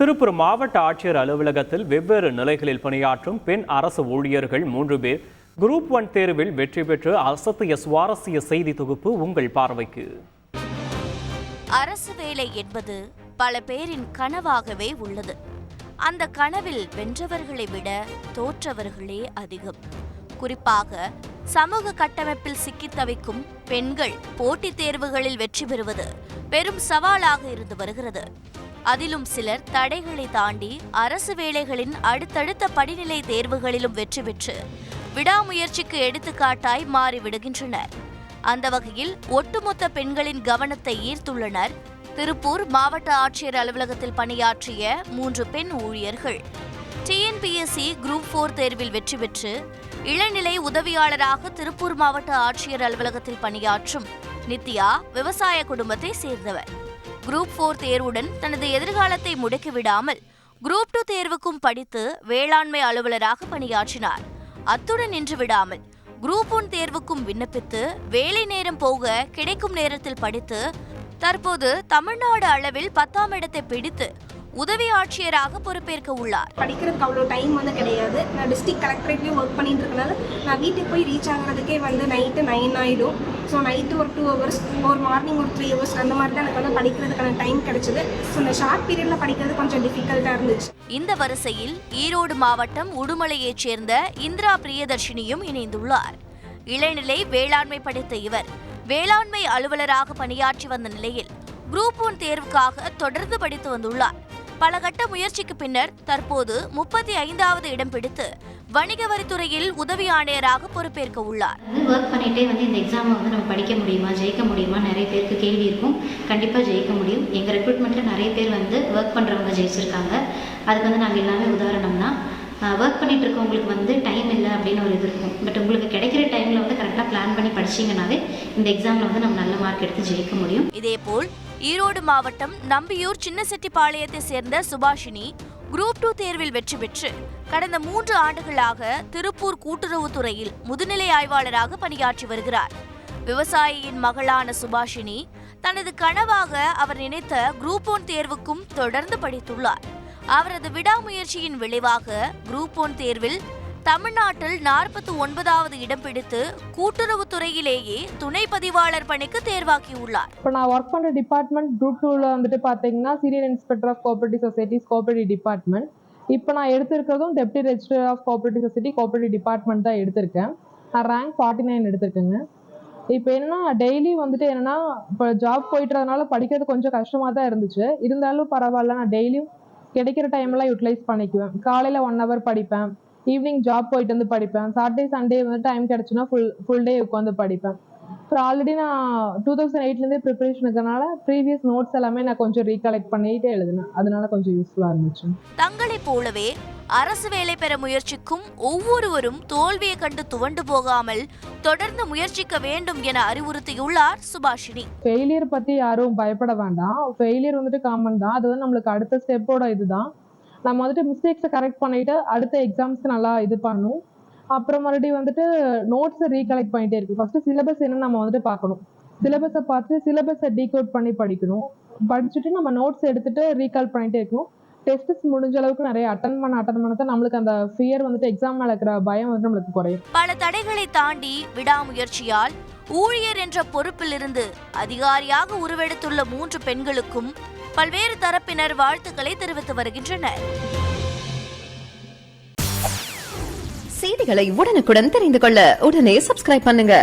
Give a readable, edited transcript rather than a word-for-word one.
திருப்பூர் மாவட்ட ஆட்சியர் அலுவலகத்தில் வெவ்வேறு நிலைகளில் பணியாற்றும் பெண் அரசு ஊழியர்கள் 3 பேர் குரூப் 1 தேர்வில் வெற்றி பெற்று அசத்திய சுவாரஸ்ய செய்தி தொகுப்பு உங்கள் பார்வைக்கு. அரசு வேலை என்பது பல பேரின் கனவாகவே உள்ளது. அந்த கனவில் வென்றவர்களை விட தோற்றவர்களே அதிகம். குறிப்பாக சமூக கட்டமைப்பில் சிக்கித் தவிக்கும் பெண்கள் போட்டித் தேர்வுகளில் வெற்றி பெறுவது பெரும் சவாலாக இருந்து வருகிறது. அதிலும் சிலர் தடைகளை தாண்டி அரசு வேலைகளின் அடுத்தடுத்த படிநிலை தேர்வுகளிலும் வெற்றி பெற்று விடாமுயற்சிக்கு எடுத்துக்காட்டாய் மாறிவிடுகின்றனர். அந்த வகையில் ஒட்டுமொத்த பெண்களின் கவனத்தை ஈர்த்துள்ளனர் திருப்பூர் மாவட்ட ஆட்சியர் அலுவலகத்தில் பணியாற்றிய 3 பெண் ஊழியர்கள். டிஎன்பிஎஸ்சி குரூப் 4 தேர்வில் வெற்றி பெற்று இளநிலை உதவியாளராக திருப்பூர் மாவட்ட ஆட்சியர் அலுவலகத்தில் பணியாற்றும் நித்யா விவசாய குடும்பத்தை சேர்ந்தவர். குரூப் 4 தேர்வுடன் தனது எதிர்காலத்தை முடக்கிவிடாமல் குரூப் 2 தேர்வுக்கும் படித்து வேளாண்மை அலுவலராக பணியாற்றினார். அத்துடன் நின்று விடாமல் குரூப் 1 தேர்வுக்கும் விண்ணப்பித்து வேலை நேரம் போக கிடைக்கும் நேரத்தில் படித்து தற்போது தமிழ்நாடு அளவில் 10ஆம் இடத்தை பிடித்து உதவி ஆட்சியராக பொறுப்பேற்க உள்ளார். படிக்கிறதுக்கு அவ்வளோ டைம் கிடையாது. நான் டிஸ்ட்ரிக்ட் கலெக்டரேட்லேயும் ஒர்க் பண்ணிட்டு இருக்கனால நான் வீட்டுக்கு போய் ரீச் ஆகிறதுக்கே நைட்டு 9 ஆகிடும். ஸோ நைட்டு ஒரு 2 ஹவர்ஸ், ஒரு மார்னிங் ஒரு 3 ஹவர்ஸ் அந்த மாதிரி தான் எனக்கு படிக்கிறதுக்கான டைம் கிடைச்சது. ஸோ இந்த ஷார்ட் பீரியடில் படிக்கிறது கொஞ்சம் டிஃபிகல்ட்டாக இருந்துச்சு. இந்த வரிசையில் ஈரோடு மாவட்டம் உடுமலையைச் சேர்ந்த இந்திரா பிரியதர்ஷினியும் இணைந்துள்ளார். இளநிலை வேளாண்மை படித்த இவர் வேளாண்மை அலுவலராக பணியாற்றி வந்த நிலையில் குரூப் 1 தேர்வுக்காக தொடர்ந்து படித்து வந்துள்ளார். பல கட்ட முயற்சிக்கு பின்னர் தற்போது 35வது இடம் பிடித்து வணிக வரித்துறையில் உதவி ஆணையராக பொறுப்பேற்க உள்ளார். ஒர்க் பண்ணிட்டே இந்த எக்ஸாமை நம்ம படிக்க முடியுமா, ஜெயிக்க முடியுமா, நிறைய பேருக்கு கேள்வி இருக்கும். கண்டிப்பாக ஜெயிக்க முடியும். எங்கள் ரெக்ரூட்மெண்ட்டில் நிறைய பேர் ஒர்க் பண்ணுறவங்க ஜெயிச்சிருக்காங்க. அதுக்கு நாங்கள் எல்லாமே உதாரணம்னா, ஒர்க் பண்ணிட்டு இருக்கவங்களுக்கு டைம் இல்லை அப்படின்னு ஒரு இது இருக்கும். பட் உங்களுக்கு கிடைக்கிற டைமில் கரெக்டாக பிளான் பண்ணி படிச்சிங்கனாவே இந்த எக்ஸாமில் நம்ம நல்ல மார்க் எடுத்து ஜெயிக்க முடியும். இதேபோல் ஈரோடு மாவட்டம் நம்பியூர் சின்னசெட்டிப்பாளையத்தை சேர்ந்த சுபாஷினி குரூப் 2 தேர்வில் வெற்றி பெற்று கடந்த 3 ஆண்டுகளாக திருப்பூர் கூட்டுறவுத்துறையில் முதுநிலை ஆய்வாளராக பணியாற்றி வருகிறார். விவசாயியின் மகளான சுபாஷினி தனது கனவாக அவர் நினைத்த குரூப் 1 தேர்வுக்கும் தொடர்ந்து படித்துள்ளார். அவரது விடாமுயற்சியின் விளைவாக குரூப் 1 தேர்வில் தமிழ்நாட்டில் 49வது இடம் பிடித்து கூட்டுறவுத்துறையிலேயே துணை பதிவாளர் பணிக்கு தேர்வாகியுள்ளார். இப்போ நான் ஒர்க் பண்ணுற டிபார்ட்மெண்ட் குரூப் 2ல பார்த்தீங்கன்னா senior inspector of cooperative societies cooperative department. இப்போ நான் எடுத்திருக்கிறதும் deputy registrar of cooperative society cooperative department தான் எடுத்திருக்கேன். நான் ரேங்க் 49 எடுத்திருக்கேங்க. இப்போ என்னன்னா டெய்லி என்னன்னா இப்போ ஜாப் போயிட்டுறதுனால படிக்கிறது கொஞ்சம் கஷ்டமாக தான் இருந்துச்சு. இருந்தாலும் பரவாயில்ல, நான் டெய்லியும் கிடைக்கிற டைம்லாம் யூட்டிலைஸ் பண்ணிக்குவேன். காலையில் 1 hour படிப்பேன், ஈவினிங் ஜாப் போயிட்டு படிப்பேன், சாட்டர்டே சண்டே டைம் கிடச்சுன்னா ஃபுல் டே உட்காந்து படிப்பேன். அப்புறம் ஆல்ரெடி நான் 2008லேருந்தே ப்ரிப்பரேஷன் இருக்கிறனால ப்ரீவியஸ் நோட்ஸ் எல்லாமே நான் கொஞ்சம் ரீகலெக்ட் பண்ணிட்டு எழுதினேன். அதனால கொஞ்சம் யூஸ்ஃபுல்லாக இருந்துச்சு. தங்களைப் போலவே அரசு வேலை பெற முயற்சிக்கும் ஒவ்வொருவரும் தோல்வியை கண்டு துவண்டு போகாமல் தொடர்ந்து முயற்சிக்க வேண்டும் என அறிவுறுத்தியுள்ளார் சுபாஷினி. ஃபெயிலியர் பற்றி யாரும் பயப்பட வேண்டாம். ஃபெயிலியர் காமன் தான். அது நம்மளுக்கு அடுத்த ஸ்டெப்போட இதுதான். நம்ம மிஸ்டேக்ஸை கரெக்ட் பண்ணிட்டு அடுத்த எக்ஸாம்ஸ்க்கு நல்லா இது பண்ணணும். அப்புறம் மறுபடியும் நோட்ஸை ரீகலெக்ட் பண்ணிட்டே இருக்கு. ஃபர்ஸ்ட் சிலபஸ் என்ன நம்ம பார்க்கணும். சிலபஸை பார்த்து சிலபஸை டீகோட் பண்ணி படிக்கணும். படிச்சுட்டு நம்ம நோட்ஸ் எடுத்துட்டு ரீகால் பண்ணிட்டே இருக்கணும். டெஸ்ட்ஸ் முடிஞ்ச அளவுக்கு நிறைய அட்டன் பண்ணதான் நம்மளுக்கு அந்த ஃபியர் எக்ஸாம் மேல இருக்கிற பயம் நம்மளுக்கு குறையும். பல தடைகளை தாண்டி விடாமுயற்சியால் ஊழியர் என்ற பொறுப்பிலிருந்து அதிகாரியாக உருவெடுத்துள்ள 3 பெண்களுக்கும் பல்வேறு தரப்பினர் வாழ்த்துக்களை தெரிவித்து வருகின்றனர். செய்திகளை உடனுக்குடன் தெரிந்து கொள்ள உடனே சப்ஸ்கிரைப் பண்ணுங்க.